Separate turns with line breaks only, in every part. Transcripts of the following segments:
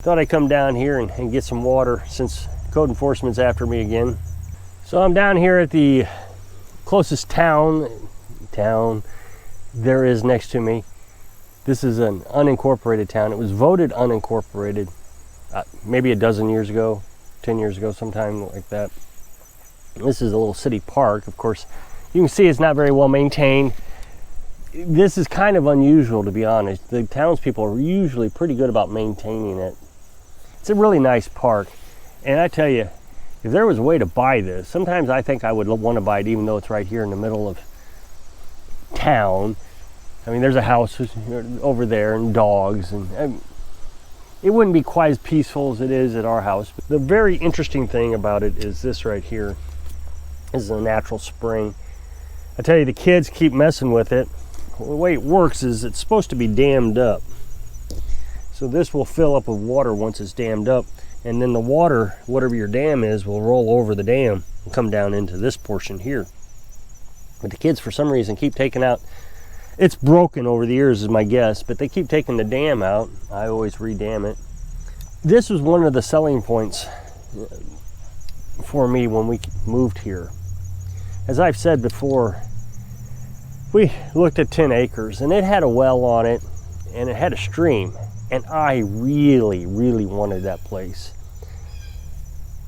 Thought I'd come down here and get some water since code enforcement's after me again. So I'm down here at the closest town there is next to me. This is an unincorporated town. It was voted unincorporated maybe a dozen years ago, 10 years ago, sometime like that. This is a little city park. Of course, you can see it's not very well maintained. This is kind of unusual, to be honest. The townspeople are usually pretty good about maintaining it. It's a really nice park, and I tell you, if there was a way to buy this, sometimes I think I would want to buy it even though it's right here in the middle of town. I mean, there's a house over there and dogs, and it wouldn't be quite as peaceful as it is at our house. But the very interesting thing about it is this right here. This is a natural spring. I tell you, the kids keep messing with it. The way it works is it's supposed to be dammed up. So this will fill up with water once it's dammed up, and then the water, whatever your dam is, will roll over the dam and come down into this portion here. But the kids, for some reason, keep taking out, it's broken over the years is my guess, but they keep taking the dam out. I always re-dam it. This was one of the selling points for me when we moved here. As I've said before, we looked at 10 acres and it had a well on it and it had a stream, and I really wanted that place.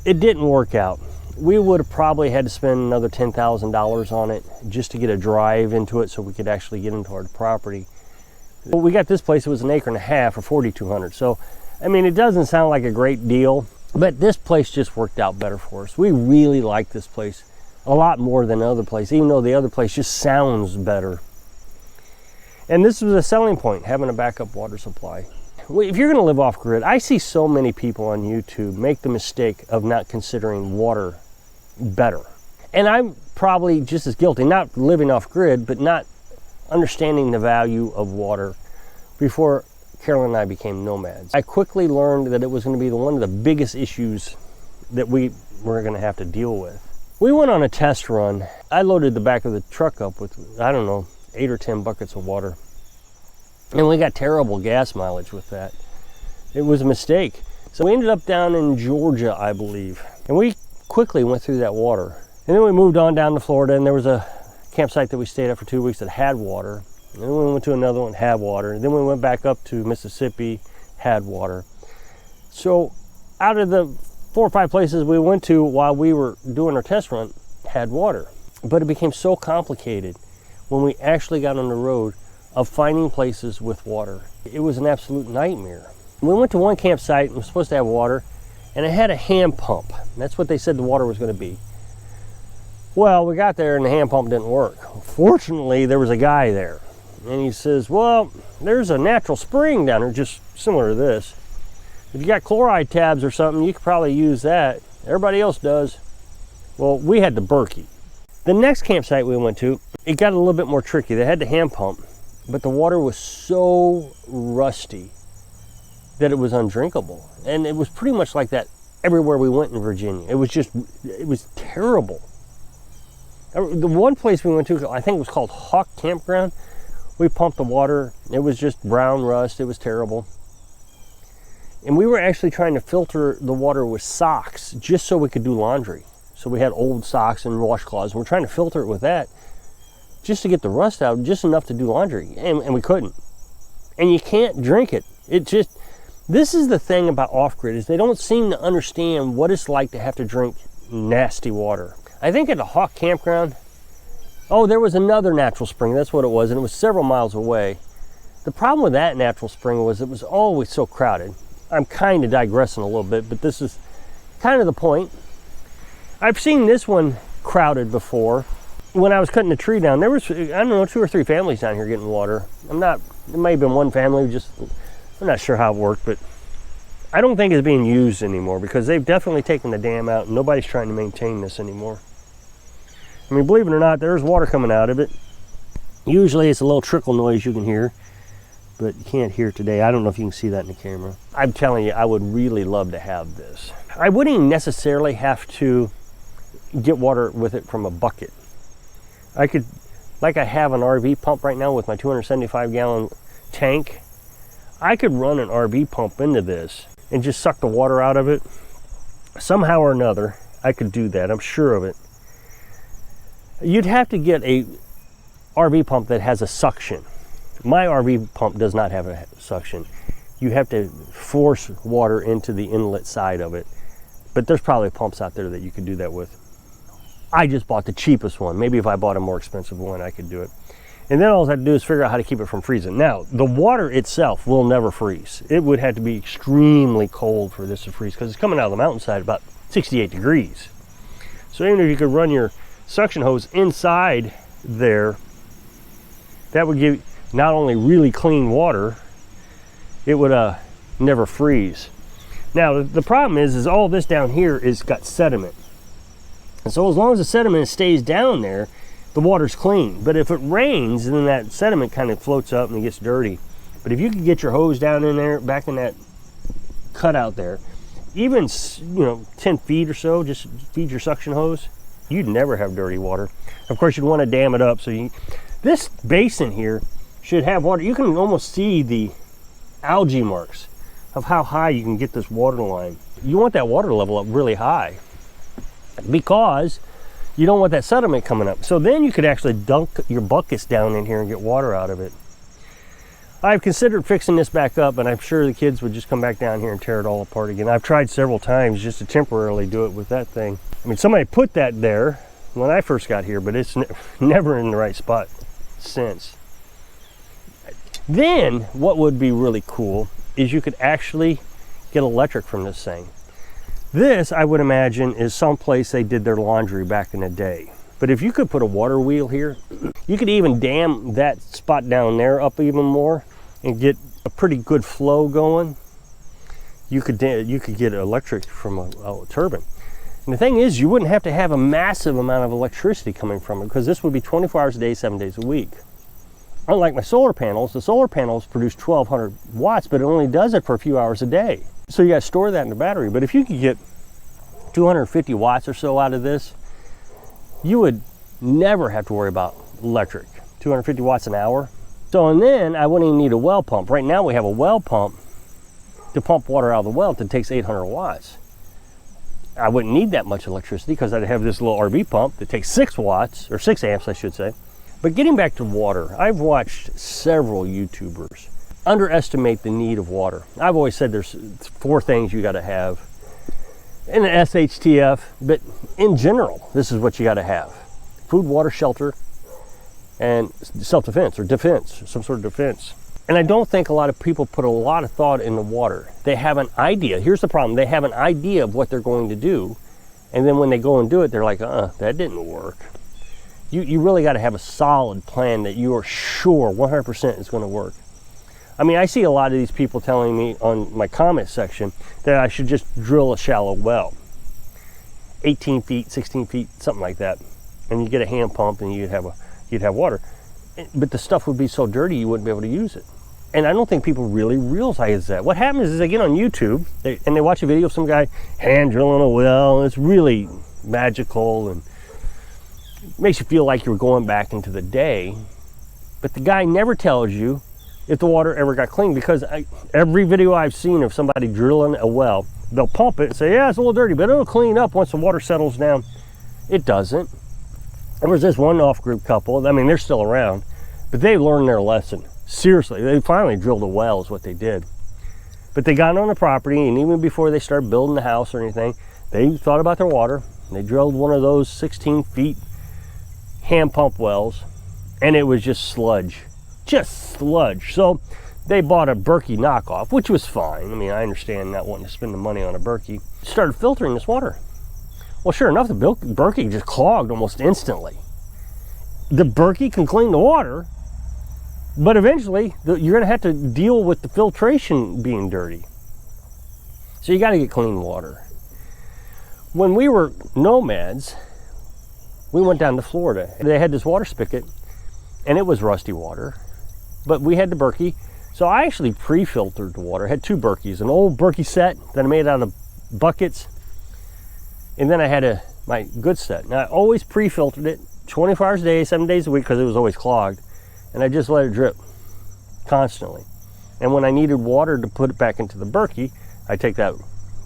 It didn't work out. We would have probably had to spend another $10,000 on it just to get a drive into it so we could actually get into our property. Well, we got this place, it was an acre and a half for $4,200. So, I mean, it doesn't sound like a great deal, but this place just worked out better for us. We really like this place a lot more than the other place, even though the other place just sounds better. And this was a selling point, having a backup water supply. If you're going to live off grid, I see so many people on YouTube make the mistake of not considering water better. And I'm probably just as guilty, not living off grid, but not understanding the value of water before Carolyn and I became nomads. I quickly learned that it was going to be one of the biggest issues that we were going to have to deal with. We went on a test run. I loaded the back of the truck up with, I don't know, 8 or 10 buckets of water. And we got terrible gas mileage with that. It was a mistake. So we ended up down in Georgia, I believe. And we quickly went through that water. And then we moved on down to Florida, and there was a campsite that we stayed at for 2 weeks that had water. And then we went to another one, had water. And then we went back up to Mississippi, had water. So out of the 4 or 5 places we went to while we were doing our test run, had water. But it became so complicated when we actually got on the road of finding places with water. It was an absolute nightmare. We went to one campsite and was supposed to have water, and it had a hand pump. That's what they said the water was going to be. Well, we got there and the hand pump didn't work. Fortunately, there was a guy there, and he says, well, there's a natural spring down there, just similar to this. If you got chloride tabs or something, you could probably use that. Everybody else does. Well, we had the Berkey. The next campsite we went to, it got a little bit more tricky. They had the hand pump, but the water was so rusty that it was undrinkable. And it was pretty much like that everywhere we went in Virginia. It was terrible. The one place we went to, I think it was called Hawk Campground. We pumped the water. It was just brown rust. It was terrible. And we were actually trying to filter the water with socks just so we could do laundry. So we had old socks and washcloths, and we're trying to filter it with that just to get the rust out, just enough to do laundry, and we couldn't. And you can't drink it. This is the thing about off-grid, is they don't seem to understand what it's like to have to drink nasty water. I think at the Hawk Campground, there was another natural spring, that's what it was, and it was several miles away. The problem with that natural spring was it was always so crowded. I'm kind of digressing a little bit, but this is kind of the point. I've seen this one crowded before. When I was cutting the tree down, there was, I don't know, 2 or 3 families down here getting water. It may have been one family, I'm not sure how it worked, but I don't think it's being used anymore because they've definitely taken the dam out and nobody's trying to maintain this anymore. I mean, believe it or not, there's water coming out of it. Usually it's a little trickle noise you can hear, but you can't hear today. I don't know if you can see that in the camera. I'm telling you, I would really love to have this. I wouldn't even necessarily have to get water with it from a bucket. I could, like I have an RV pump right now with my 275 gallon tank, I could run an RV pump into this and just suck the water out of it. Somehow or another, I could do that. I'm sure of it. You'd have to get a RV pump that has a suction. My RV pump does not have a suction. You have to force water into the inlet side of it. But there's probably pumps out there that you could do that with. I just bought the cheapest one. Maybe if I bought a more expensive one, I could do it. And then all I have to do is figure out how to keep it from freezing. Now, the water itself will never freeze. It would have to be extremely cold for this to freeze because it's coming out of the mountainside about 68 degrees. So even if you could run your suction hose inside there, that would give not only really clean water, it would never freeze. Now, the problem is all this down here is got sediment. And so as long as the sediment stays down there, the water's clean. But if it rains, then that sediment kind of floats up and it gets dirty. But if you could get your hose down in there, back in that cutout there, even 10 feet or so, just feed your suction hose, you'd never have dirty water. Of course, you'd want to dam it up. So this basin here should have water. You can almost see the algae marks of how high you can get this water line. You want that water level up really high because you don't want that sediment coming up. So then you could actually dunk your buckets down in here and get water out of it. I've considered fixing this back up, and I'm sure the kids would just come back down here and tear it all apart again. I've tried several times just to temporarily do it with that thing. I mean, somebody put that there when I first got here, but it's never in the right spot since. Then what would be really cool is you could actually get electric from this thing. This, I would imagine, is someplace they did their laundry back in the day. But if you could put a water wheel here, you could even dam that spot down there up even more and get a pretty good flow going. You could get electric from a turbine. And the thing is, you wouldn't have to have a massive amount of electricity coming from it because this would be 24 hours a day, 7 days a week. Unlike my solar panels, the solar panels produce 1,200 watts, but it only does it for a few hours a day. So you got to store that in the battery. But if you could get 250 watts or so out of this, you would never have to worry about electric. 250 watts an hour. So, and then I wouldn't even need a well pump. Right now we have a well pump to pump water out of the well that takes 800 watts. I wouldn't need that much electricity because I'd have this little RV pump that takes 6 watts, or 6 amps I should say. But getting back to water, I've watched several YouTubers underestimate the need of water. I've always said there's 4 things you got to have in an SHTF, but in general, this is what you got to have: food, water, shelter, and self-defense or defense, some sort of defense. And I don't think a lot of people put a lot of thought in the water. They have an idea. Here's the problem. They have an idea of what they're going to do, and then when they go and do it, they're like, that didn't work. You really got to have a solid plan that you are sure 100% is going to work. I mean, I see a lot of these people telling me on my comment section that I should just drill a shallow well, 18 feet, 16 feet, something like that, and you get a hand pump and you'd have water. But the stuff would be so dirty you wouldn't be able to use it. And I don't think people really realize that. What happens is they get on YouTube and they watch a video of some guy hand drilling a well, and it's really magical and makes you feel like you're going back into the day. But the guy never tells you if the water ever got clean, because every video I've seen of somebody drilling a well, they'll pump it and say, yeah, it's a little dirty, but it'll clean up once the water settles down. It doesn't. There was this one off-group couple, I mean, they're still around, but they learned their lesson. Seriously, they finally drilled a well is what they did. But they got on the property, and even before they started building the house or anything, they thought about their water. They drilled one of those 16 feet hand pump wells, and it was just sludge. Just sludge. So they bought a Berkey knockoff, which was fine. I mean, I understand not wanting to spend the money on a Berkey. Started filtering this water. Well, sure enough, the Berkey just clogged almost instantly. The Berkey can clean the water, but eventually you're going to have to deal with the filtration being dirty. So you got to get clean water. When we were nomads, we went down to Florida. They had this water spigot, and it was rusty water, but we had the Berkey. So I actually pre-filtered the water. I had 2 Berkeys, an old Berkey set that I made out of buckets, and then I had my good set. Now I always pre-filtered it 24 hours a day, 7 days a week, because it was always clogged, and I just let it drip constantly. And when I needed water to put it back into the Berkey, I take that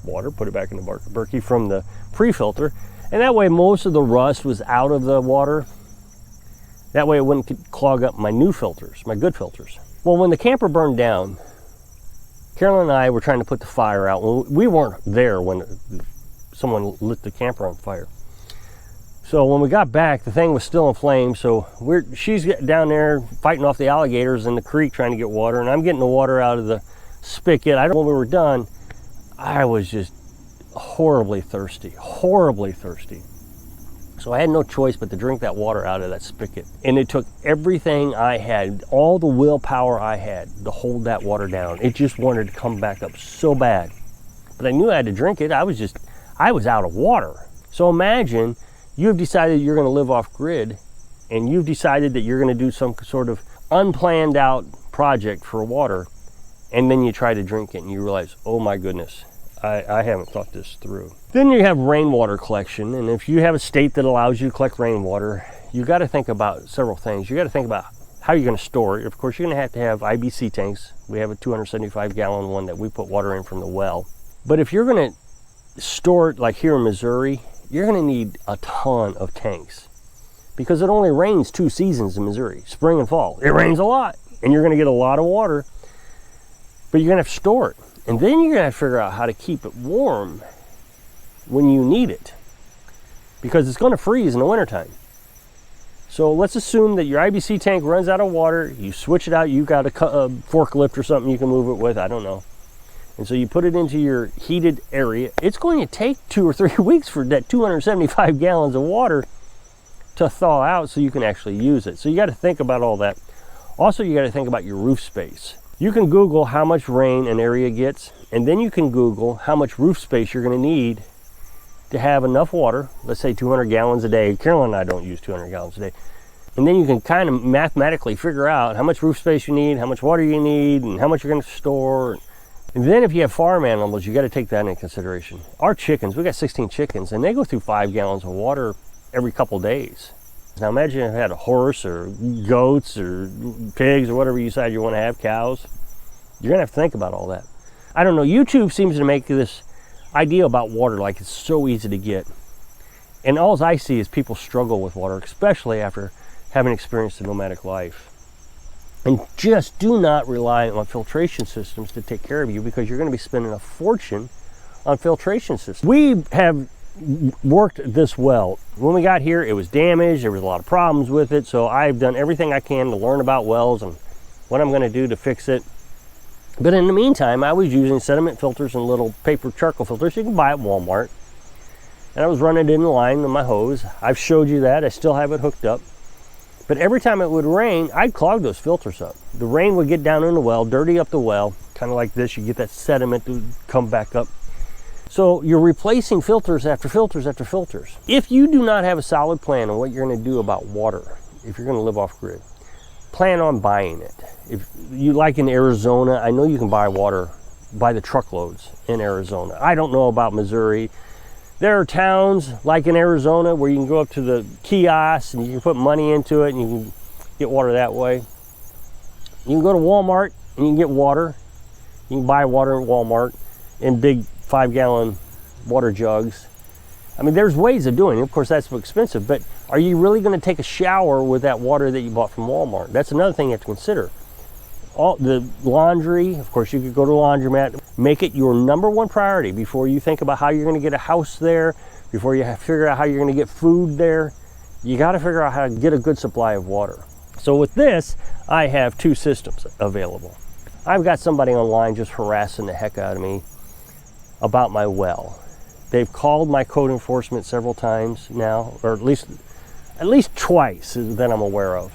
water, put it back in the Berkey from the pre-filter, and that way most of the rust was out of the water. That way it wouldn't clog up my new filters, my good filters. Well, when the camper burned down, Carolyn and I were trying to put the fire out. Well, we weren't there when someone lit the camper on fire. So when we got back, the thing was still in flames. So she's down there fighting off the alligators in the creek trying to get water, and I'm getting the water out of the spigot. When we were done, I was just horribly thirsty. So I had no choice but to drink that water out of that spigot. And it took everything I had, all the willpower I had to hold that water down. It just wanted to come back up so bad. But I knew I had to drink it. I was out of water. So imagine you've decided you're going to live off grid, and you've decided that you're going to do some sort of unplanned out project for water, and then you try to drink it and you realize, oh my goodness, I haven't thought this through. Then you have rainwater collection, and if you have a state that allows you to collect rainwater, you got to think about several things. You got to think about how you're going to store it. Of course, you're going to have IBC tanks. We have a 275 gallon one that we put water in from the well. But if you're going to store it like here in Missouri, you're going to need a ton of tanks, because it only rains 2 seasons in Missouri, spring and fall. It rains a lot, and you're going to get a lot of water, but you're going to have to store it. And then you're going to have to figure out how to keep it warm when you need it, because it's going to freeze in the wintertime. So let's assume that your IBC tank runs out of water. You switch it out. You've got a forklift or something you can move it with. I don't know. And so you put it into your heated area. It's going to take 2 or 3 weeks for that 275 gallons of water to thaw out so you can actually use it. So you got to think about all that. Also, you got to think about your roof space. You can Google how much rain an area gets, and then you can Google how much roof space you're going to need to have enough water. Let's say 200 gallons a day. Carolyn and I don't use 200 gallons a day. And then you can kind of mathematically figure out how much roof space you need, how much water you need, and how much you're going to store. And then if you have farm animals, you got to take that into consideration. Our chickens, we got 16 chickens, and they go through 5 gallons of water every couple days. Now imagine if you had a horse or goats or pigs or whatever you decide you want to have, cows. You're going to have to think about all that. I don't know, YouTube seems to make this idea about water like it's so easy to get. And all I see is people struggle with water, especially after having experienced a nomadic life. And just do not rely on filtration systems to take care of you, because you're going to be spending a fortune on filtration systems. We have worked this well. When we got here, it was damaged. There was a lot of problems with it. So I've done everything I can to learn about wells and what I'm going to do to fix it. But in the meantime, I was using sediment filters and little paper charcoal filters you can buy at Walmart. And I was running it in line with my hose. I've showed you that. I still have it hooked up. But every time it would rain, I'd clog those filters up. The rain would get down in the well, dirty up the well, kind of like this. You get that sediment to come back up. So you're replacing filters after filters after filters. If you do not have a solid plan on what you're going to do about water, if you're going to live off grid, plan on buying it. If you like in Arizona, I know you can buy water by the truckloads in Arizona. I don't know about Missouri. There are towns like in Arizona where you can go up to the kiosks and you can put money into it and you can get water that way. You can go to Walmart and you can get water. You can buy water at Walmart in big 5-gallon water jugs. I mean, there's ways of doing it. Of course, that's expensive, but are you really going to take a shower with that water that you bought from Walmart? That's another thing you have to consider. All the laundry, of course, you could go to a laundromat. Make it your #1 priority before you think about how you're going to get a house there, before you figure out how you're going to get food there. You got to figure out how to get a good supply of water. So with this, I have 2 systems available. I've got somebody online just harassing the heck out of me about my well. They've called my code enforcement several times now, or at least twice that I'm aware of.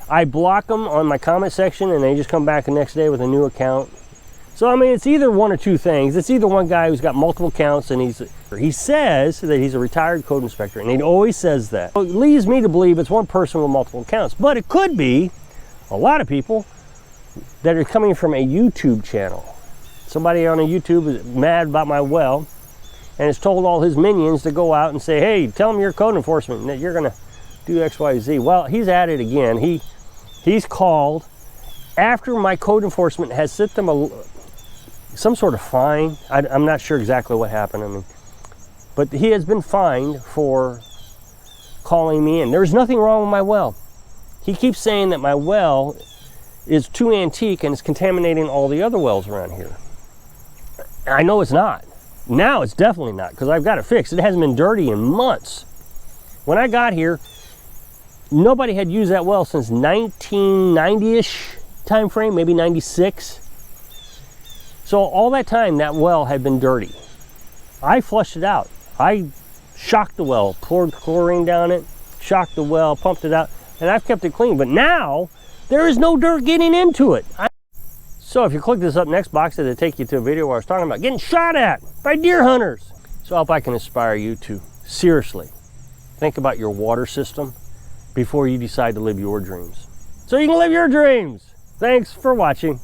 I block them on my comment section and they just come back the next day with a new account. So I mean, it's either one or two things. It's either one guy who's got multiple accounts and he says that he's a retired code inspector, and he always says that. It leads me to believe it's one person with multiple accounts, but it could be a lot of people that are coming from a YouTube channel. Somebody on a YouTube is mad about my well and has told all his minions to go out and say, hey, tell them you're code enforcement and that you're going to do X, Y, Z. Well, he's at it again. He's called after my code enforcement has sent them some sort of fine. I'm not sure exactly what happened. I mean, but he has been fined for calling me in. There's nothing wrong with my well. He keeps saying that my well is too antique and it's contaminating all the other wells around here. I know it's not. Now it's definitely not, because I've got it fixed. It hasn't been dirty in months. When I got here, nobody had used that well since 1990-ish time frame, maybe 96. So all that time, that well had been dirty. I flushed it out. I shocked the well, poured chlorine down it, shocked the well, pumped it out, and I've kept it clean. But now, there is no dirt getting into it. So if you click this up next box, it'll take you to a video where I was talking about getting shot at by deer hunters. So I hope I can inspire you to seriously think about your water system before you decide to live your dreams, so you can live your dreams. Thanks for watching.